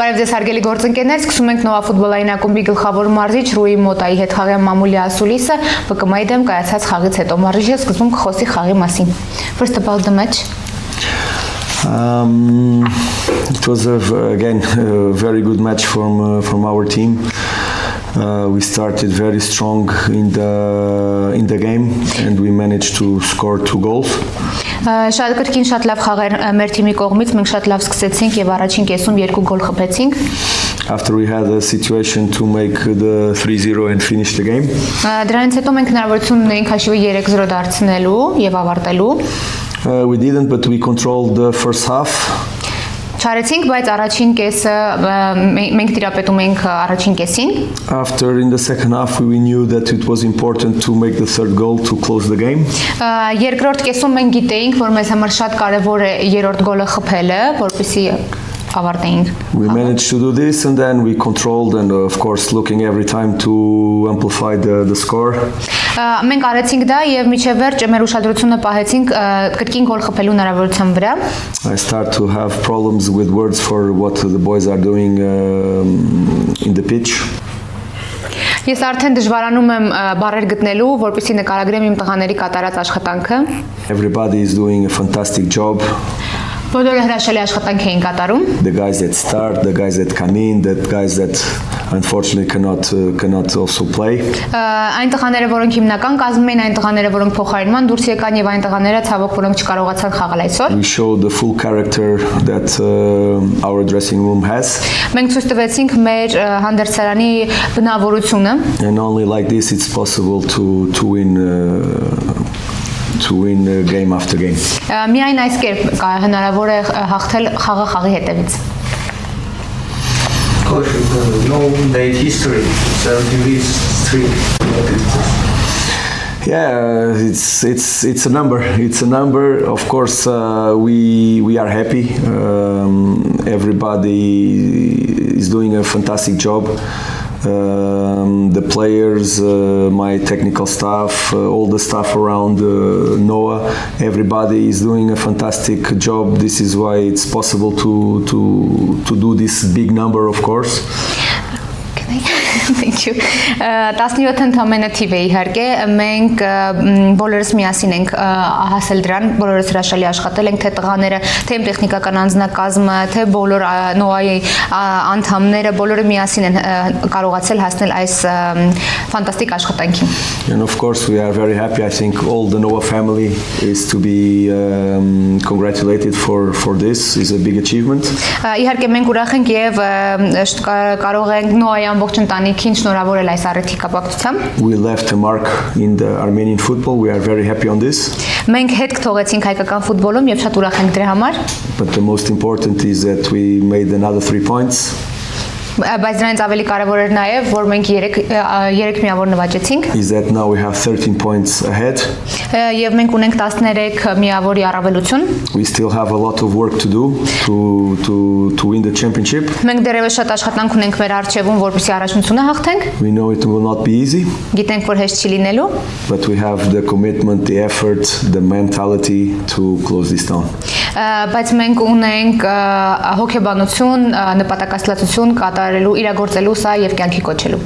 Բարև ձեզ հարգելի գործընկերներ, սկսում ենք Նոա ֆուտբոլային ակումբի գլխավոր մարզիչ Ռուի Մոտայի հետ խաղի մամուլի ասուլիսը ԲԿՄ-ի դեմ կայացած խաղից հետո մարզիչը սկզբում կխոսի խաղի մասին. First about the match. It was again a very good match from our team. We started very strong in the game and we managed to score 2 goals. Շատ կրկին շատ լավ խաղեր մեր թիմի կողմից, մենք շատ լավ սկսեցինք եւ առաջին կեսում 2 գոլ խփեցինք. After we had a situation to make the 3-0 and finish the game. Դրանից հետո մենք հնարավորություն ունեինք հաշիվը 3-0 դարձնելու եւ ավարտելու. We didn't, but we controlled the first half. Չարեցինք, բայց առաջին կեսը մենք տիրապետում ենք առաջին կեսին. After in the second half we knew that it was important to make the third goal to close the game. Երկրորդ կեսում մենք գիտեինք, որ մեզ համար շատ կարևոր է երրորդ գոլը խփելը, որպեսզի ավարտեինք. We managed to do this and then we controlled and of course looking every time to amplify the score. Մենք արեցինք դա եւ միջև վերջ մեր ուշադրությունը պահեցինք կրկին գոլ խփելու հնարավորության վրա. I start to have problems with words for what the boys are doing in the pitch. Ես արդեն դժվարանում եմ բառեր գտնելու, որպեսզի նկարագրեմ իմ տղաների կատարած աշխատանքը. Everybody is doing a fantastic job. Բոլորը հրաշալի աշխատանք էին կատարում. The guys that start, the guys that come in, the guys that unfortunately cannot also play. Այն տղաները, որոնք հիմնական կազմում էին, այն տղաները, որոնք փոխարինման դուրս եկան եւ այն տղաները, ցավոք, որոնք չկարողացան խաղալ այսօր. We show the full character that our dressing room has. Մենք ցույց տվեցինք մեր հանդերձարանի բնավորությունը. And only like this it's possible to win game after game. Միայն այս կերպ հնարավոր է հաղթել խաղը խաղի հետևից. Coach, no late history, 70 weeks streak. Yeah, it's a number. It's a number. Of course, we are happy. Everybody is doing a fantastic job. The players, my technical staff, all the staff around Noah, everybody is doing a fantastic job. This is why it's possible to do this big number, of course. Thank you. 17 ընդամենը թիվ է իհարկե, մենք բոլորս միասին ենք հասել դրան, բոլորս հրաշալի աշխատել ենք, թե տղաները, թե իմ տեխնիկական անձնակազմը, թե բոլոր Նոայի անդամները, բոլորը միասին են կարողացել հասնել այս ֆանտաստիկ աշխատանքին. And of course we are very happy. I think all the Noah family is to be congratulated for this. It's a big achievement. Իհարկե մենք ուրախ ենք եւ կարող ենք Նոայի ամբողջ ընտանիքին շնորհավորել այս առիթի կապակցությամբ. We left a mark in the Armenian football. We are very happy on this. Մենք հետք թողեցինք հայկական ֆուտբոլում եւ շատ ուրախ ենք դրա համար. But the most important is that we made another 3 points. Բայց դրանից ավելի կարևոր էր նաև, որ մենք 3 միավոր նվաճեցինք. Is that now we have 13 points ahead. Եվ մենք ունենք 13 միավորի առավելություն. We still have a lot of work to do to win the championship. Մենք դեռևս շատ աշխատանք ունենք մեր առջևում, որպեսզի առաջնությունը հաղթենք. We know it will not be easy. Գիտենք, որ հեշտ չի լինելու. But we have the commitment, the effort, the mentality to close this down. Բայց մենք ունենք հոգեբանություն, նպատակասլացություն կատարելու, իրագործելու սա եւ կյանքի կոչելու.